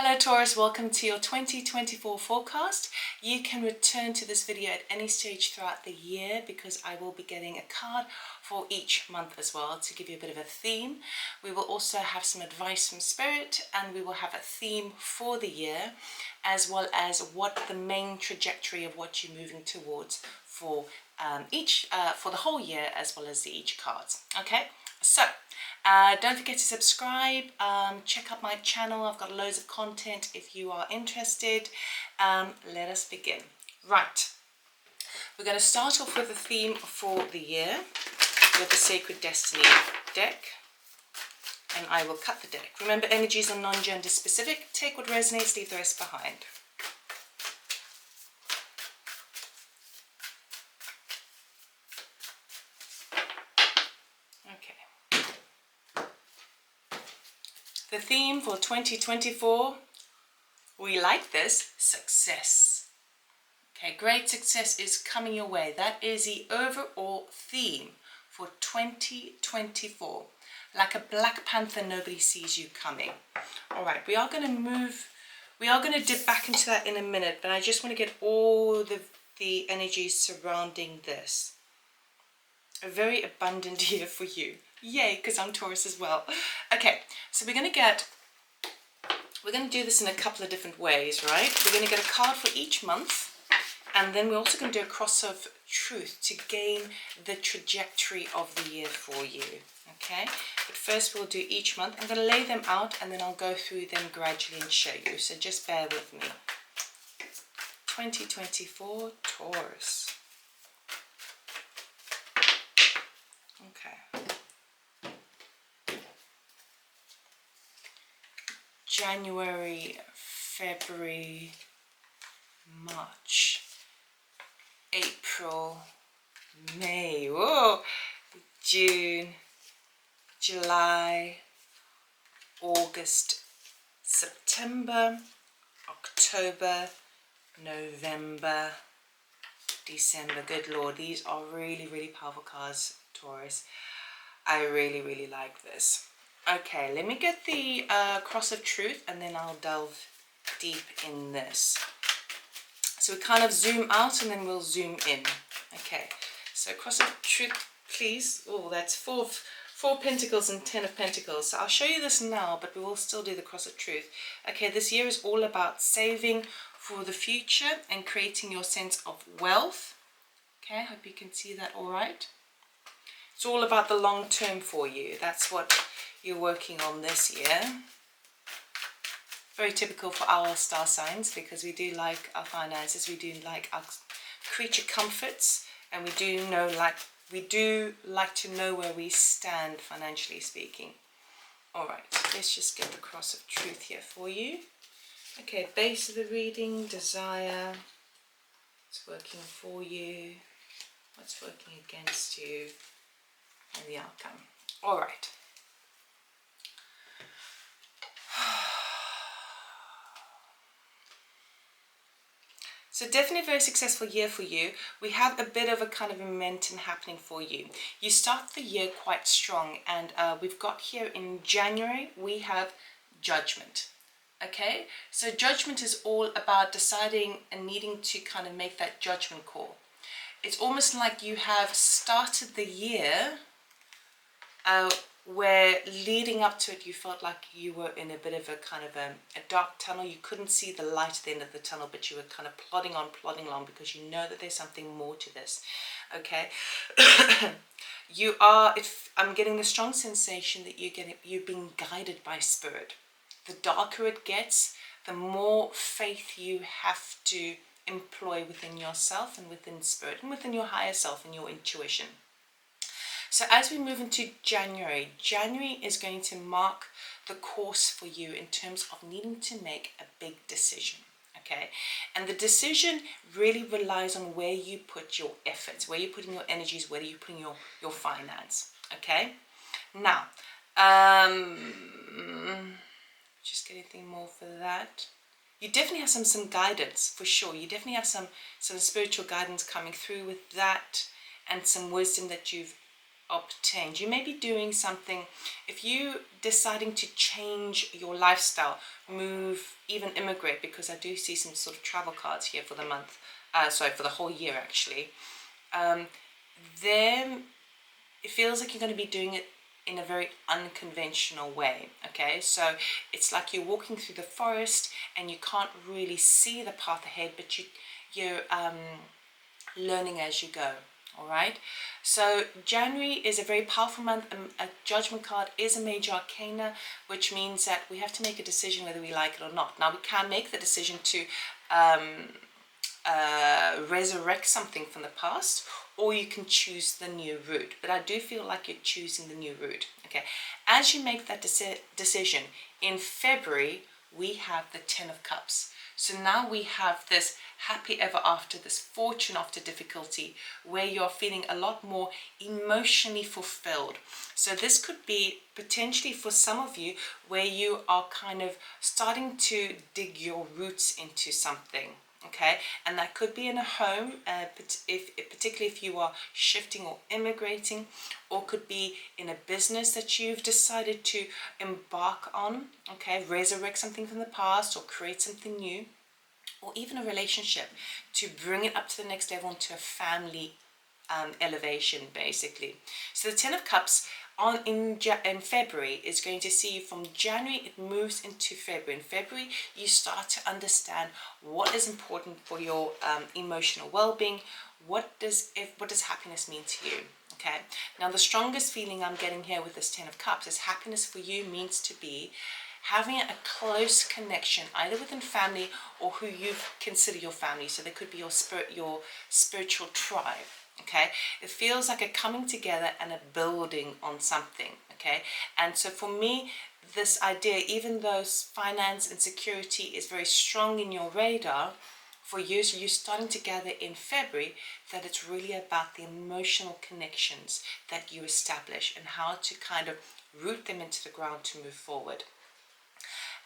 Hello Taurus, welcome to your 2024 forecast. You can return to this video at any stage throughout the year because I will be getting a card for each month as well to give you a bit of a theme. We will also have some advice from Spirit, and we will have a theme for the year, as well as what the main trajectory of what you're moving towards for for the whole year, as well as each cards. Okay, so don't forget to subscribe, check out my channel. I've got loads of content if you are interested. Let us begin. Right, we're going to start off with a theme for the year with the Sacred Destiny deck, and I will cut the deck. Remember, energies are non-gender specific. Take what resonates, leave the rest behind. The theme for 2024, we like this, success. Okay, great success is coming your way. That is the overall theme for 2024. Like a Black Panther, nobody sees you coming. All right, we are going to dip back into that in a minute, but I just want to get all the energies surrounding this. A very abundant year for you. Yay, because I'm Taurus as well. Okay, so we're going to do this in a couple of different ways, right? We're going to get a card for each month, and then we're also going to do a cross of truth to gain the trajectory of the year for you. Okay, but first we'll do each month. I'm going to lay them out, and then I'll go through them gradually and show you. So just bear with me. 2024 Taurus. Okay. January, February, March, April, May, whoa, June, July, August, September, October, November, December. Good Lord, these are really, really powerful cards, Taurus. I really, really like this. Okay, let me get the cross of truth, and then I'll delve deep in this. So we kind of zoom out and then we'll zoom in. Okay, so cross of truth, please. Oh, that's four pentacles and 10 of pentacles. So I'll show you this now, but we will still do the cross of truth. Okay, this year is all about saving for the future and creating your sense of wealth. Okay, I hope you can see that all right. It's all about the long term for you. That's what you're working on this year. Very typical for our star signs, because we do like our finances, we do like our creature comforts, and we do like to know where we stand financially speaking. All right, let's just get the cross of truth here for you. Okay, base of the reading, desire. What's working for you? What's working against you? And the outcome. All right. So definitely a very successful year for you. We have a bit of a kind of momentum happening for you. You start the year quite strong, and we've got here in January, we have judgment. Okay, so judgment is all about deciding and needing to kind of make that judgment call. It's almost like you have started the year where leading up to it you felt like you were in a bit of a kind of a dark tunnel. You couldn't see the light at the end of the tunnel, but you were kind of plodding along because you know that there's something more to this. Okay. I'm getting the strong sensation that you're being guided by Spirit. The darker it gets, the more faith you have to employ within yourself and within Spirit and within your higher self and your intuition. So as we move into January is going to mark the course for you in terms of needing to make a big decision, okay? And the decision really relies on where you put your efforts, where you're putting your energies, where you're putting your finance, okay? Now, just get anything more for that. You definitely have some guidance, for sure. You definitely have some spiritual guidance coming through with that, and some wisdom that you've obtained. You may be doing something, if you deciding to change your lifestyle, move, even immigrate, because I do see some sort of travel cards here for the month, sorry, for the whole year actually. Then it feels like you're going to be doing it in a very unconventional way. Okay, so it's like you're walking through the forest and you can't really see the path ahead, but you're learning as you go. All right, so January is a very powerful month. A judgment card is a major arcana, which means that we have to make a decision whether we like it or not. Now, we can make the decision to resurrect something from the past, or you can choose the new route, but I do feel like you're choosing the new route. Okay, as you make that decision in February, we have the 10 of Cups. So now we have this happy ever after, this fortune after difficulty, where you're feeling a lot more emotionally fulfilled. So this could be potentially for some of you where you are kind of starting to dig your roots into something. Okay, and that could be in a home, particularly if you are shifting or immigrating, or could be in a business that you've decided to embark on. Okay, resurrect something from the past or create something new, or even a relationship to bring it up to the next level, into a family elevation, basically. So the 10 of Cups in February is going to see you from January, it moves into February. In February, you start to understand what is important for your emotional well-being. What does happiness mean to you? Okay, now the strongest feeling I'm getting here with this 10 of Cups is happiness for you means to be having a close connection, either within family or who you consider your family. So there could be your spiritual tribe. Okay, it feels like a coming together and a building on something. Okay, and so for me, this idea, even though finance and security is very strong in your radar, for you, so you're starting to gather in February that it's really about the emotional connections that you establish and how to kind of root them into the ground to move forward.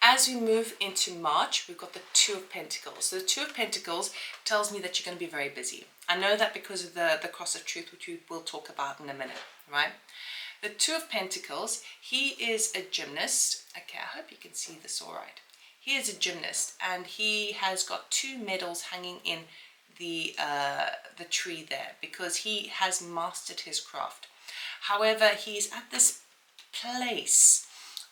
As we move into March, we've got the 2 of Pentacles. So the 2 of Pentacles tells me that you're going to be very busy. I know that because of the Cross of Truth, which we will talk about in a minute, right? The 2 of Pentacles, he is a gymnast. Okay, I hope you can see this all right. He is a gymnast, and he has got 2 medals hanging in the tree there because he has mastered his craft. However, he's at this place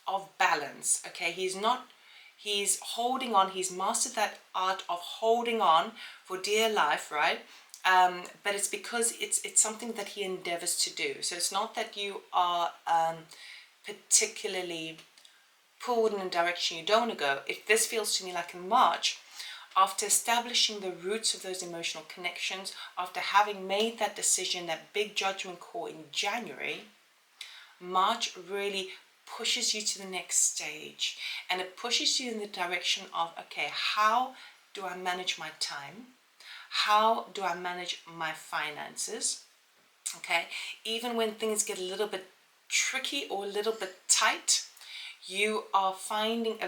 of balance. Okay, he's holding on. He's mastered that art of holding on for dear life, right? But it's because it's something that he endeavors to do. So it's not that you are particularly pulled in a direction you don't want to go. If this feels to me like in March, after establishing the roots of those emotional connections, after having made that decision, that big judgment call in January, March really pushes you to the next stage, and it pushes you in the direction of, okay, how do I manage my time? How do I manage my finances? Okay, even when things get a little bit tricky or a little bit tight, you are finding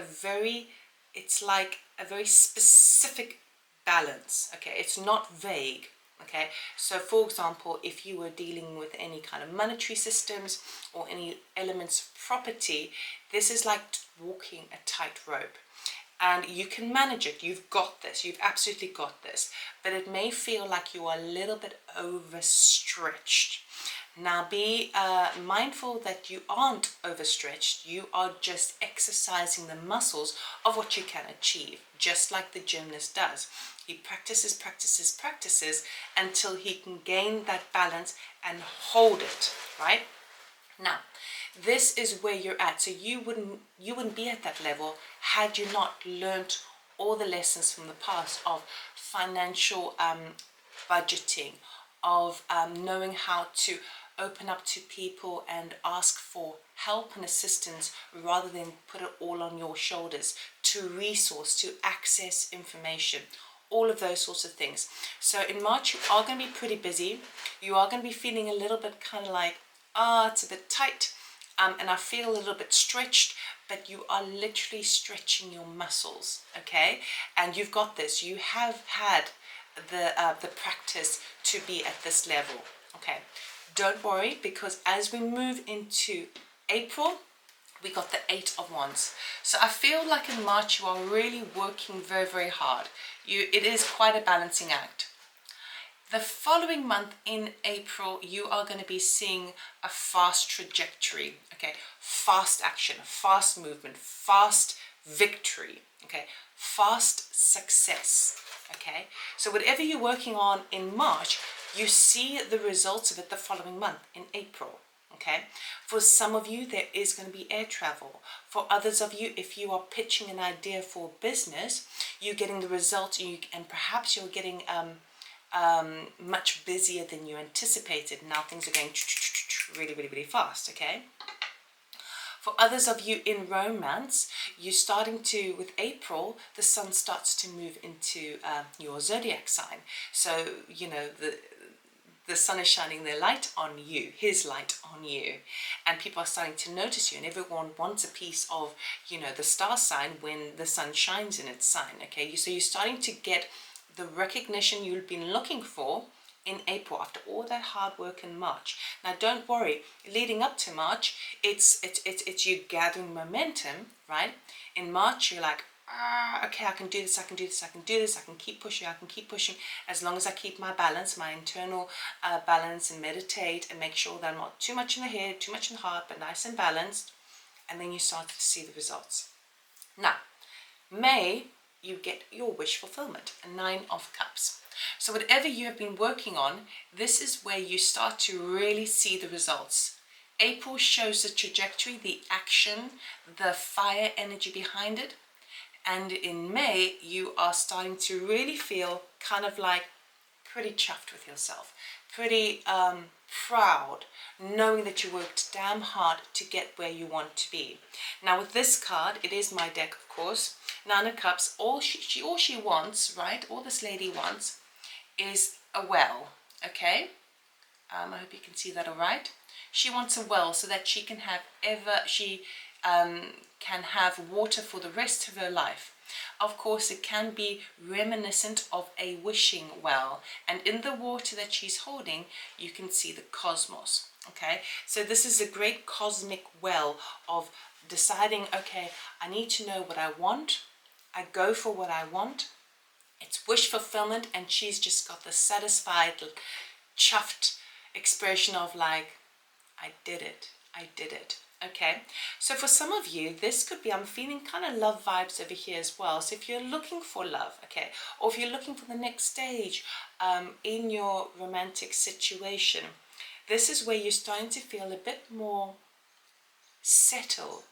it's like a very specific balance. Okay, it's not vague. Okay, so for example, if you were dealing with any kind of monetary systems or any elements of property, this is like walking a tightrope, and you can manage it. You've got this. You've absolutely got this. But it may feel like you are a little bit overstretched. Now be mindful that you aren't overstretched. You are just exercising the muscles of what you can achieve, just like the gymnast does. He practices until he can gain that balance and hold it, right? Now, this is where you're at. So you wouldn't be at that level had you not learnt all the lessons from the past of financial budgeting, of knowing how to open up to people and ask for help and assistance rather than put it all on your shoulders, to resource, to access information, all of those sorts of things. So in March, you are going to be pretty busy. You are going to be feeling a little bit kind of like, it's a bit tight, and I feel a little bit stretched, but you are literally stretching your muscles, okay? And you've got this. You have had the practice to be at this level, okay? don't worry, because as we move into April, we got the 8 of Wands. So I feel like in March you are really working very, very hard. It is quite a balancing act. The following month in April, you are going to be seeing a fast trajectory, okay? Fast action, fast movement, fast victory, okay? Fast success, okay? So whatever you're working on in March, you see the results of it the following month in April. Okay, for some of you there is going to be air travel. For others of you, if you are pitching an idea for business, you're getting the results, and perhaps you're getting much busier than you anticipated. Now things are going really, really, really fast. Okay. For others of you in romance, you're starting to, with April, the sun starts to move into your zodiac sign. So you know the sun is shining their light on you, his light on you, and people are starting to notice you, and everyone wants a piece of, you know, the star sign when the sun shines in its sign. Okay, so you're starting to get the recognition you've been looking for in April after all that hard work in March. Now don't worry, leading up to March, it's you gathering momentum, right? In March you're like, okay, I can do this, I can do this, I can do this, I can keep pushing, as long as I keep my balance, my internal balance, and meditate and make sure that I'm not too much in the head, too much in the heart, but nice and balanced. And then you start to see the results. Now, May, you get your wish fulfillment, a 9 of Cups. So whatever you have been working on, this is where you start to really see the results. April shows the trajectory, the action, the fire energy behind it. And in May, you are starting to really feel kind of like pretty chuffed with yourself, pretty proud, knowing that you worked damn hard to get where you want to be. Now with this card, it is my deck, of course, 9 of Cups. All she wants, right, all this lady wants is a well, okay? I hope you can see that all right. She wants a well so that she can have can have water for the rest of her life. Of course, it can be reminiscent of a wishing well, and in the water that she's holding, you can see the cosmos. Okay, so this is a great cosmic well of deciding, okay, I need to know what I want. I go for what I want. It's wish fulfillment, and she's just got the satisfied, chuffed expression of like, I did it, I did it. Okay, so for some of you, this could be, I'm feeling kind of love vibes over here as well. So if you're looking for love, okay, or if you're looking for the next stage in your romantic situation, this is where you're starting to feel a bit more settled,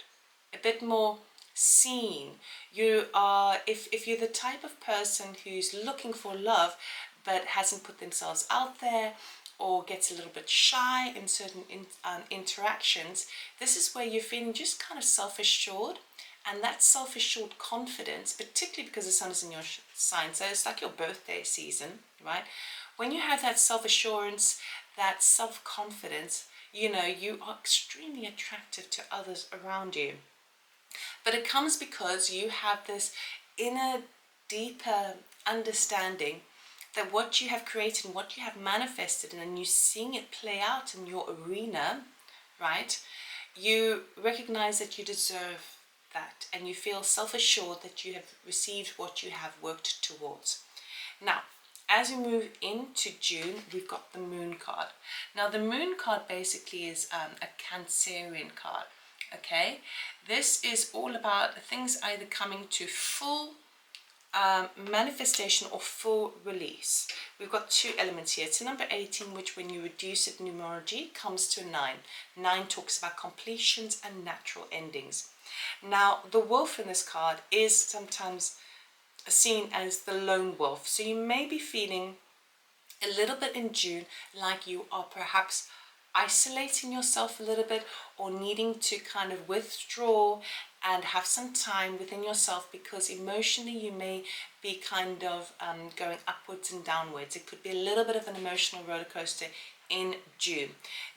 a bit more seen. You are, if you're the type of person who's looking for love but hasn't put themselves out there, or gets a little bit shy in certain interactions, this is where you're feeling just kind of self-assured. And that self-assured confidence, particularly because the sun is in your sign, so it's like your birthday season, right? When you have that self-assurance, that self-confidence, you know, you are extremely attractive to others around you. But it comes because you have this inner, deeper understanding that what you have created and what you have manifested, and you're seeing it play out in your arena, right? You recognize that you deserve that, and you feel self-assured that you have received what you have worked towards. Now, as we move into June, we've got the Moon card. Now, the Moon card basically is a Cancerian card, okay? This is all about things either coming to full manifestation or full release. We've got 2 elements here. It's a number 18, which when you reduce it in numerology comes to a 9. 9 talks about completions and natural endings. Now, the wolf in this card is sometimes seen as the lone wolf. So you may be feeling a little bit in June like you are perhaps isolating yourself a little bit, or needing to kind of withdraw and have some time within yourself, because emotionally you may be kind of going upwards and downwards. It could be a little bit of an emotional roller coaster in June.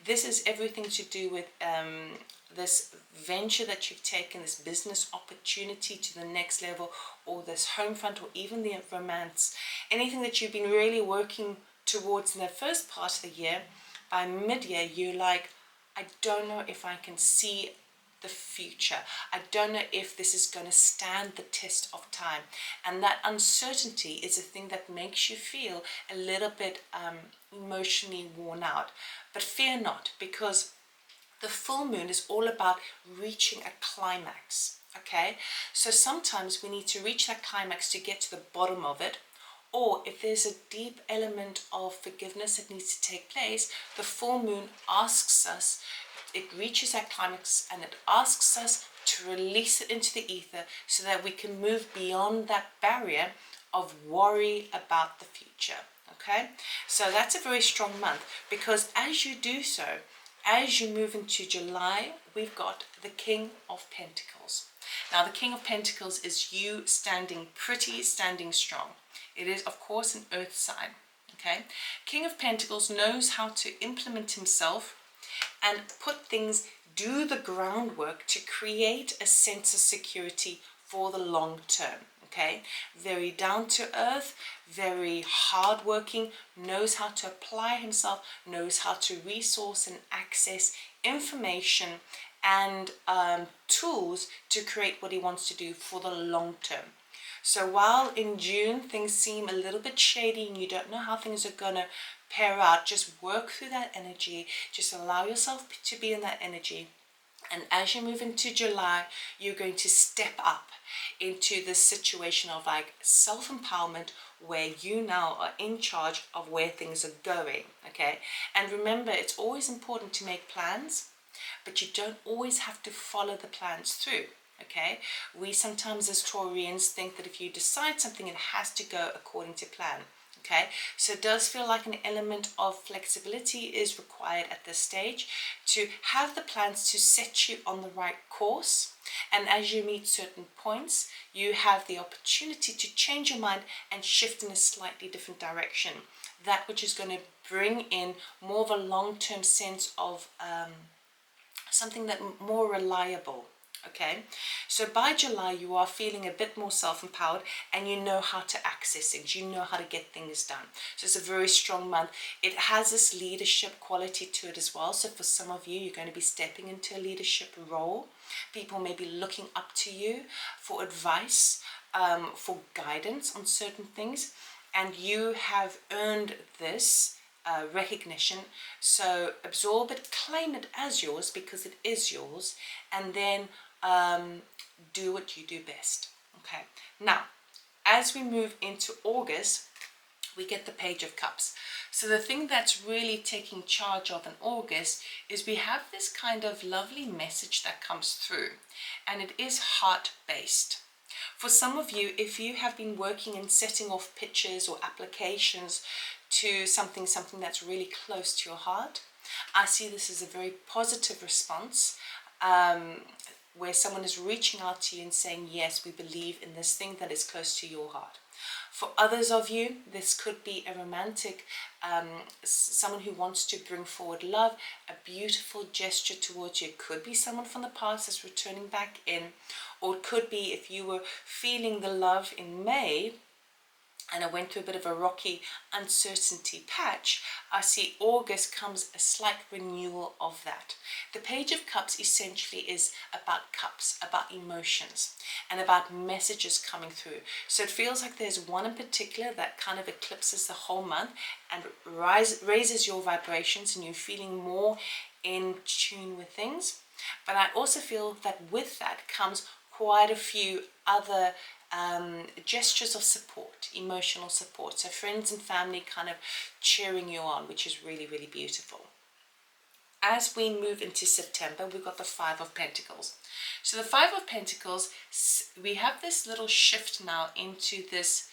This is everything to do with this venture that you've taken, this business opportunity to the next level, or this home front, or even the romance. Anything that you've been really working towards in the first part of the year, by mid-year you're like, I don't know if I can see the future. I don't know if this is going to stand the test of time. And that uncertainty is a thing that makes you feel a little bit emotionally worn out. But fear not, because the full moon is all about reaching a climax. Okay, so sometimes we need to reach that climax to get to the bottom of it, or if there's a deep element of forgiveness that needs to take place, the full moon asks us, it reaches that climax and it asks us to release it into the ether so that we can move beyond that barrier of worry about the future. Okay, so that's a very strong month, because as you do so, as you move into July, we've got the King of Pentacles. Now, the King of Pentacles is you standing pretty, standing strong. It is, of course, an earth sign. Okay, King of Pentacles knows how to implement himself and put things, do the groundwork to create a sense of security for the long term. Okay, very down to earth, very hardworking, knows how to apply himself, knows how to resource and access information and tools to create what he wants to do for the long term. So while in June things seem a little bit shady and you don't know how things are going to pair out, just work through that energy, just allow yourself to be in that energy. And as you move into July, you're going to step up into this situation of like self-empowerment, where you now are in charge of where things are going. Okay, and remember, it's always important to make plans, but you don't always have to follow the plans through. Okay, we sometimes as Taurians think that if you decide something, it has to go according to plan. Okay, so it does feel like an element of flexibility is required at this stage to have the plans to set you on the right course. And as you meet certain points, you have the opportunity to change your mind and shift in a slightly different direction. That which is going to bring in more of a long-term sense of something that more reliable. Okay, so by July you are feeling a bit more self-empowered and you know how to access things, you know how to get things done. So it's a very strong month. It has this leadership quality to it as well. So for some of you, you're going to be stepping into a leadership role. People may be looking up to you for advice, for guidance on certain things, and you have earned this recognition. So absorb it, claim it as yours because it is yours, and then do what you do best. Okay, now as we move into August, we get the Page of Cups. So the thing that's really taking charge of in August is we have this kind of lovely message that comes through, and it is heart-based. For some of you, if you have been working and setting off pitches or applications to something that's really close to your heart, I see this as a very positive response, where someone is reaching out to you and saying, yes, we believe in this thing that is close to your heart. For others of you, this could be a romantic, someone who wants to bring forward love, a beautiful gesture towards you. It could be someone from the past that's returning back in, or it could be if you were feeling the love in May, and I went through a bit of a rocky uncertainty patch, I see August comes a slight renewal of that. The Page of Cups essentially is about cups, about emotions, and about messages coming through. So it feels like there's one in particular that kind of eclipses the whole month and raises your vibrations, and you're feeling more in tune with things. But I also feel that with that comes quite a few other gestures of support, emotional support. So friends and family kind of cheering you on, which is really, really beautiful. As we move into September, we've got the Five of Pentacles. So the Five of Pentacles, we have this little shift now into this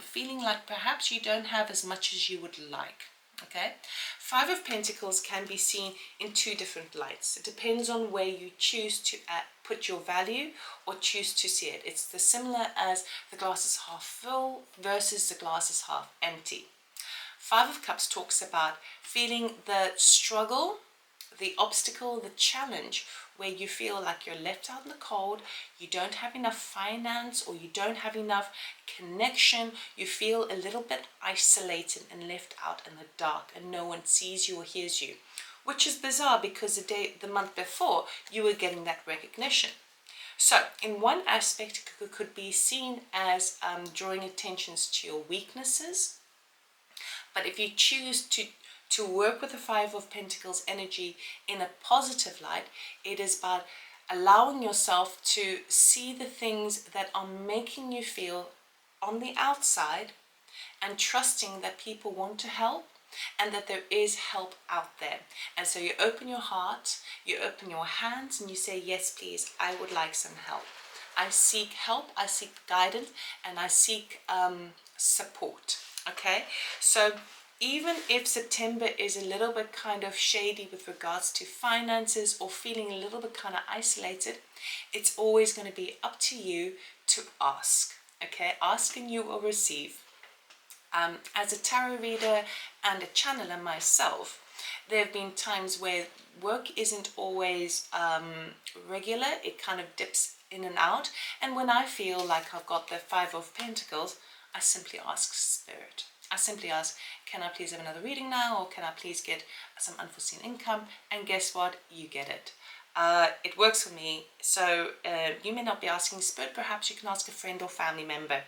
feeling like perhaps you don't have as much as you would like. Okay, Five of Pentacles can be seen in two different lights. It depends on where you choose to put your value or choose to see it. It's the similar as the glass is half full versus the glass is half empty. Five of Cups talks about feeling the struggle, the obstacle, the challenge where you feel like you're left out in the cold, you don't have enough finance, or you don't have enough connection, you feel a little bit isolated and left out in the dark, and no one sees you or hears you, which is bizarre because the month before you were getting that recognition. So in one aspect, it could be seen as drawing attentions to your weaknesses. But if you choose to work with the Five of Pentacles energy in a positive light, it is about allowing yourself to see the things that are making you feel on the outside, and trusting that people want to help and that there is help out there. And so you open your heart, you open your hands, and you say, yes, please, I would like some help. I seek help, I seek guidance, and I seek support. Okay, so even if September is a little bit kind of shady with regards to finances, or feeling a little bit kind of isolated, it's always going to be up to you to ask. Okay, ask and you will receive. As a tarot reader and a channeler myself, there have been times where work isn't always regular. It kind of dips in and out. And when I feel like I've got the Five of Pentacles, I simply ask Spirit. I simply ask, can I please have another reading now? Or can I please get some unforeseen income? And guess what? You get it. It works for me. So you may not be asking Spirit. Perhaps you can ask a friend or family member.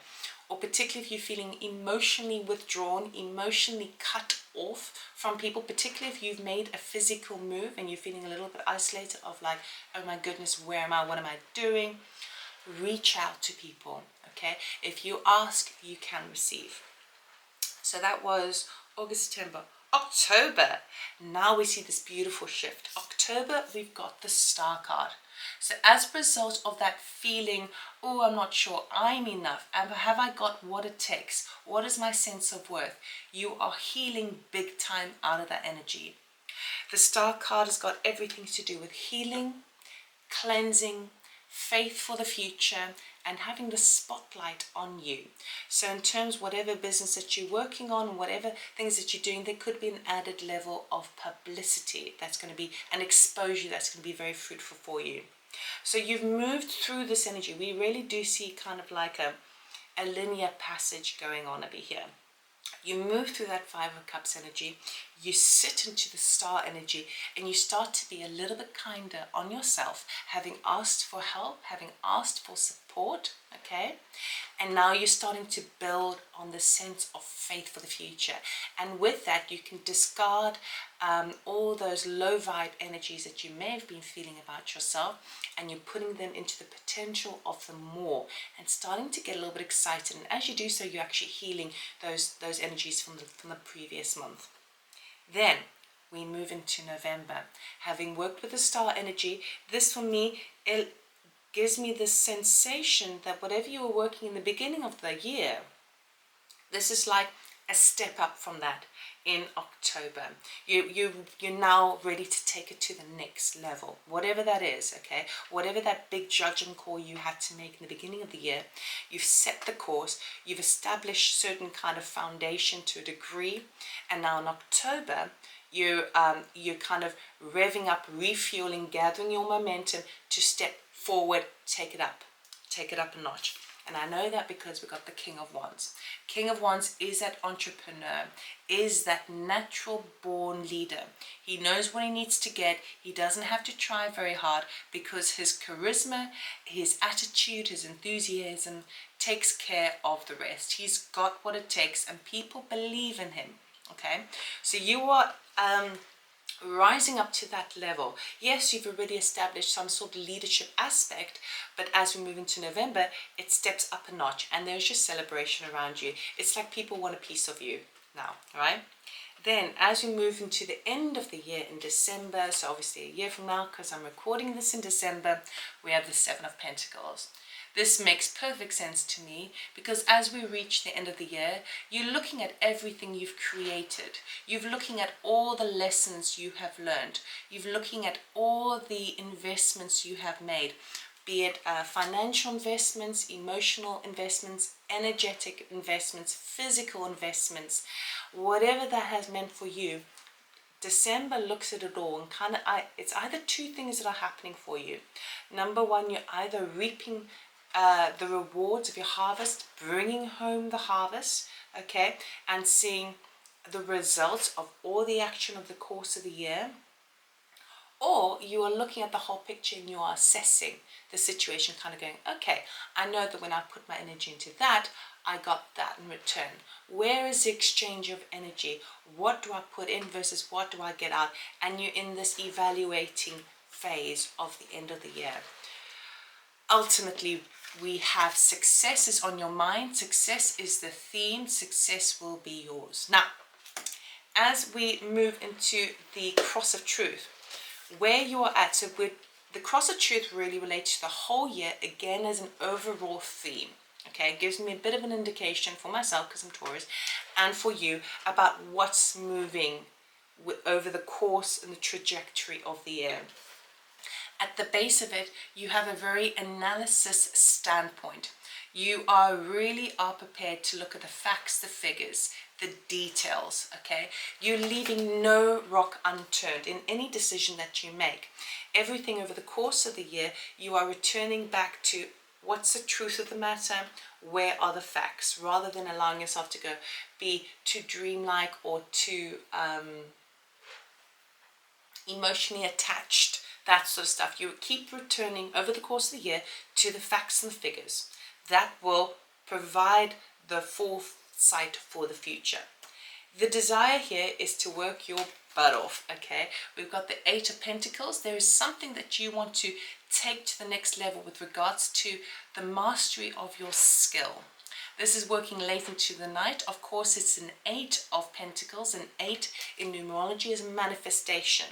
Or particularly if you're feeling emotionally withdrawn, emotionally cut off from people, particularly if you've made a physical move and you're feeling a little bit isolated of like, oh my goodness, where am I? What am I doing? Reach out to people, okay? If you ask, you can receive. So that was August, September. October, now we see this beautiful shift. October, we've got the Star card. So as a result of that feeling, oh, I'm not sure I'm enough, have I got what it takes? What is my sense of worth? You are healing big time out of that energy. The Star card has got everything to do with healing, cleansing, faith for the future, and having the spotlight on you. So in terms, whatever business that you're working on, whatever things that you're doing, there could be an added level of publicity that's going to be an exposure that's going to be very fruitful for you. So you've moved through this energy. We really do see kind of like a linear passage going on over here. You move through that Five of Cups energy, you sit into the Star energy, and you start to be a little bit kinder on yourself, having asked for help, having asked for support, okay? And now you're starting to build on the sense of faith for the future. And with that, you can discard all those low vibe energies that you may have been feeling about yourself, and you're putting them into the potential of the more and starting to get a little bit excited. And as you do so, you're actually healing those energies from the previous month. Then we move into November. Having worked with the Star energy, this for me, it gives me this sensation that whatever you were working in the beginning of the year, this is like a step up from that in October. You're now ready to take it to the next level, whatever that is, okay? Whatever that big judgment call you had to make in the beginning of the year, you've set the course, you've established certain kind of foundation to a degree, and now in October, you're kind of revving up, refueling, gathering your momentum to step forward, take it up a notch. And I know that because we got the King of Wands. King of Wands is that entrepreneur, is that natural born leader. He knows what he needs to get. He doesn't have to try very hard because his charisma, his attitude, his enthusiasm takes care of the rest. He's got what it takes and people believe in him, okay? So you are rising up to that level. Yes, you've already established some sort of leadership aspect, but as we move into November, it steps up a notch and there's just celebration around you. It's like people want a piece of you now, right? Then as we move into the end of the year in December, so obviously a year from now, because I'm recording this in December, we have the Seven of Pentacles. This makes perfect sense to me because as we reach the end of the year, you're looking at everything you've created. You're looking at all the lessons you have learned. You're looking at all the investments you have made, be it financial investments, emotional investments, energetic investments, physical investments, whatever that has meant for you. December looks at it all and kind of, it's either two things that are happening for you. Number one, you're either reaping the rewards of your harvest, bringing home the harvest, okay, and seeing the results of all the action of the course of the year, or you are looking at the whole picture and you are assessing the situation, kind of going, okay, I know that when I put my energy into that, I got that in return. Where is the exchange of energy? What do I put in versus what do I get out? And you're in this evaluating phase of the end of the year. Ultimately, we have success is on your mind. Success is the theme. Success will be yours. Now, as we move into the cross of truth, where you are at, so the cross of truth really relates to the whole year, again as an overall theme. Okay, it gives me a bit of an indication for myself, because I'm Taurus, and for you about what's moving over the course and the trajectory of the year. At the base of it, you have a very analysis standpoint. You really are prepared to look at the facts, the figures, the details, okay? You're leaving no rock unturned in any decision that you make. Everything over the course of the year, you are returning back to what's the truth of the matter, where are the facts, rather than allowing yourself to be too dreamlike or too emotionally attached, that sort of stuff. You keep returning over the course of the year to the facts and the figures. That will provide the foresight for the future. The desire here is to work your butt off, okay? We've got the Eight of Pentacles. There is something that you want to take to the next level with regards to the mastery of your skill. This is working late into the night. Of course, it's an Eight of Pentacles. An 8 in numerology is manifestation.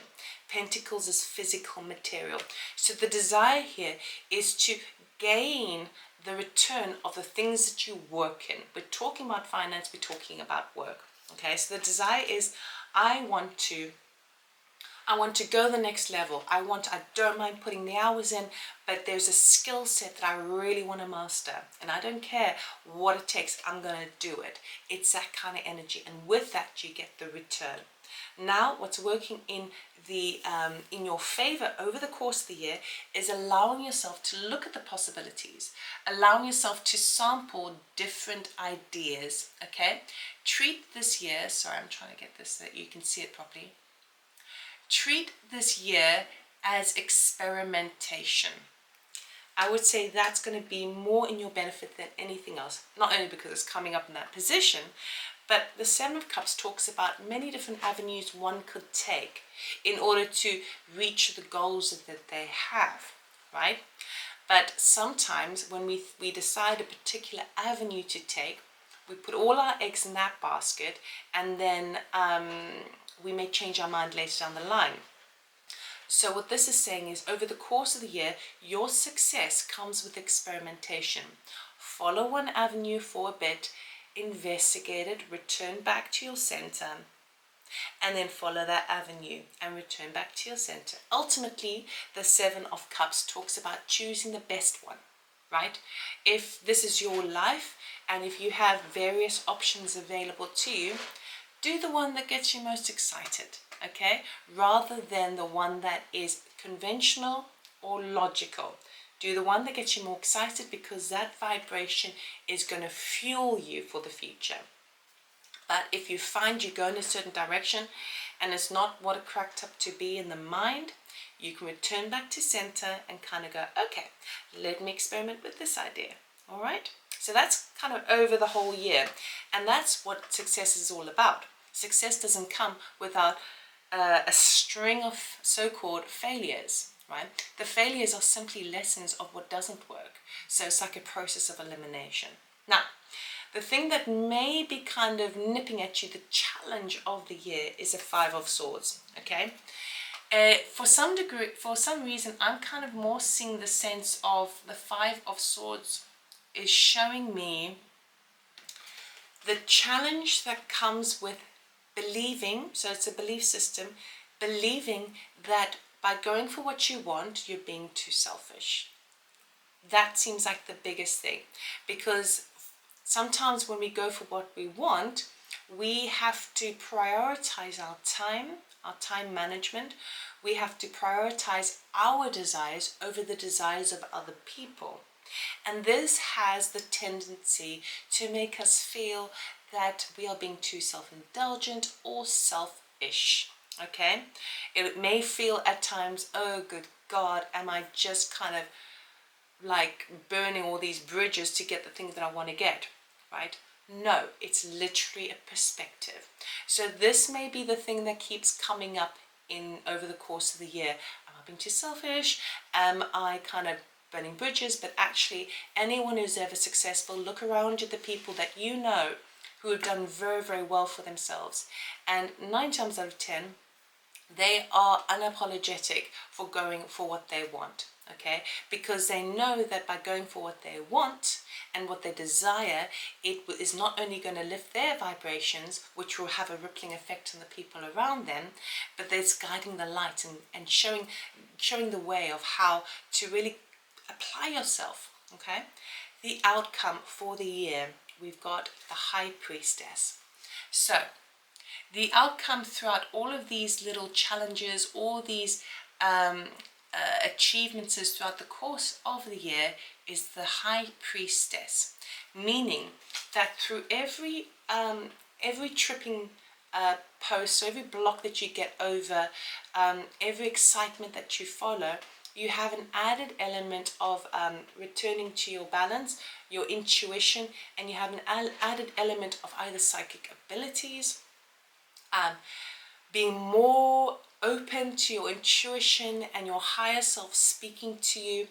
Pentacles is physical material. So the desire here is to gain the return of the things that you work in. We're talking about finance, we're talking about work. Okay, so the desire is I want to go the next level. I don't mind putting the hours in, but there's a skill set that I really want to master. And I don't care what it takes, I'm going to do it. It's that kind of energy. And with that, you get the return. Now, what's working in your favor over the course of the year is allowing yourself to look at the possibilities, allowing yourself to sample different ideas, okay? Treat this year, sorry, I'm trying to get this so that you can see it properly. Treat this year as experimentation. I would say that's going to be more in your benefit than anything else, not only because it's coming up in that position, but the Seven of Cups talks about many different avenues one could take in order to reach the goals that they have, right? But sometimes when we decide a particular avenue to take, we put all our eggs in that basket, and then we may change our mind later down the line. So what this is saying is, over the course of the year, your success comes with experimentation. Follow one avenue for a bit, investigate it, return back to your center, and then follow that avenue and return back to your center. Ultimately, the Seven of Cups talks about choosing the best one, right? If this is your life and if you have various options available to you, do the one that gets you most excited, okay? Rather than the one that is conventional or logical. Do the one that gets you more excited, because that vibration is going to fuel you for the future. But if you find you go in a certain direction and it's not what it cracked up to be in the mind, you can return back to center and kind of go, okay, let me experiment with this idea. All right? So that's kind of over the whole year. And that's what success is all about. Success doesn't come without a string of so-called failures, right? The failures are simply lessons of what doesn't work. So it's like a process of elimination. Now, the thing that may be kind of nipping at you, the challenge of the year, is a Five of Swords, okay? For some reason, I'm kind of more seeing the sense of the Five of Swords is showing me the challenge that comes with believing, so it's a belief system, believing that by going for what you want, you're being too selfish. That seems like the biggest thing, because sometimes when we go for what we want, we have to prioritize our time management. We have to prioritize our desires over the desires of other people. And this has the tendency to make us feel that we are being too self-indulgent or selfish. Okay? It may feel at times, oh good God, am I just kind of like burning all these bridges to get the things that I want to get, right? No, it's literally a perspective. So this may be the thing that keeps coming up in over the course of the year. Am I being too selfish? Am I kind of burning bridges? But actually, anyone who's ever successful, look around at the people that you know who have done very, very well for themselves. And 9 times out of 10, they are unapologetic for going for what they want, okay? Because they know that by going for what they want and what they desire, it is not only going to lift their vibrations, which will have a rippling effect on the people around them, but it's guiding the light and showing the way of how to really apply yourself, okay? The outcome for the year, we've got the High Priestess. So the outcome throughout all of these little challenges, all these achievements throughout the course of the year is the High Priestess, meaning that through every tripping post, so every block that you get over, every excitement that you follow, you have an added element of returning to your balance, your intuition, and you have an added element of either psychic abilities, being more open to your intuition and your higher self speaking to you,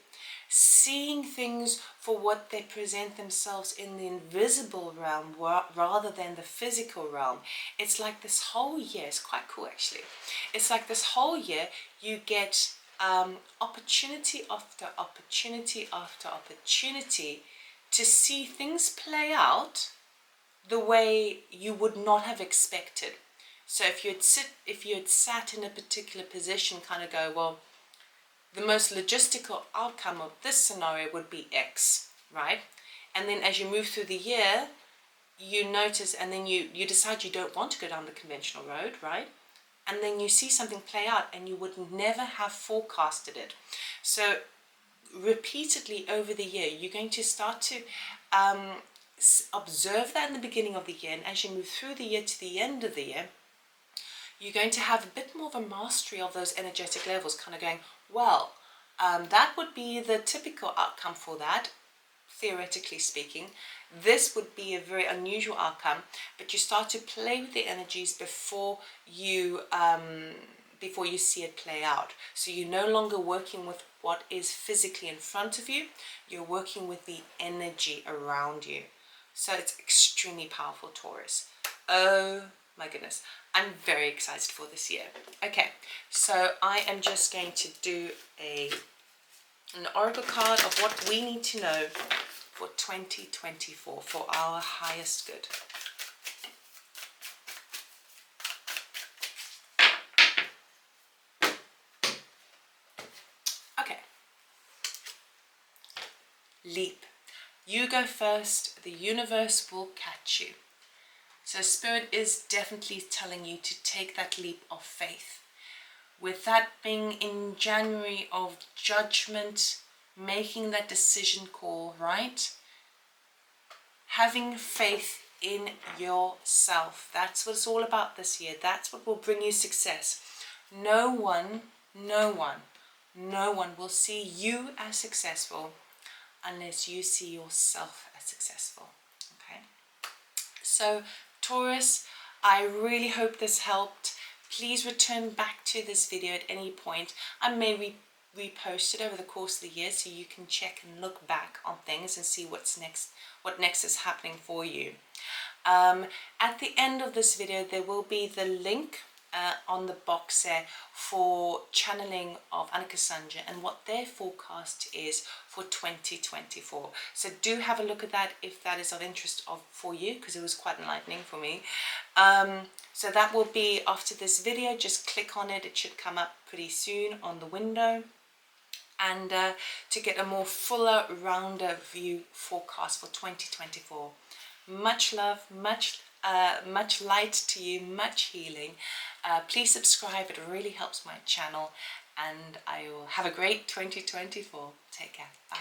seeing things for what they present themselves in the invisible realm rather than the physical realm. It's like this whole year, it's quite cool actually, it's like this whole year you get opportunity after opportunity after opportunity to see things play out the way you would not have expected. So if you had sat in a particular position, kind of go, well, the most logistical outcome of this scenario would be X, right? And then as you move through the year, you notice, and then you decide you don't want to go down the conventional road, right? And then you see something play out and you would never have forecasted it. So repeatedly over the year, you're going to start to observe that in the beginning of the year, and as you move through the year to the end of the year, you're going to have a bit more of a mastery of those energetic levels, kind of going, well, that would be the typical outcome for that, theoretically speaking. This would be a very unusual outcome, but you start to play with the energies before you see it play out. So you're no longer working with what is physically in front of you, you're working with the energy around you. So it's extremely powerful, Taurus. Oh my goodness, I'm very excited for this year. Okay, so I am just going to do an oracle card of what we need to know for 2024 for our highest good. Okay. Leap. You go first, the universe will catch you. So Spirit is definitely telling you to take that leap of faith. With that being in January of judgment, making that decision call, right? Having faith in yourself. That's what it's all about this year. That's what will bring you success. No one will see you as successful unless you see yourself as successful. Okay? So Taurus, I really hope this helped. Please return back to this video at any point. I may repost it over the course of the year so you can check and look back on things and see what next is happening for you. At the end of this video, there will be the link on the box there for channeling of Annika Sanja and what their forecast is for 2024. So do have a look at that if that is of interest for you, because it was quite enlightening for me. So that will be after this video. Just click on it. It should come up pretty soon on the window. And to get a more fuller, rounder view forecast for 2024. Much love, much much light to you, much healing. Please subscribe, it really helps my channel, and I will have a great 2024. Take care. Bye.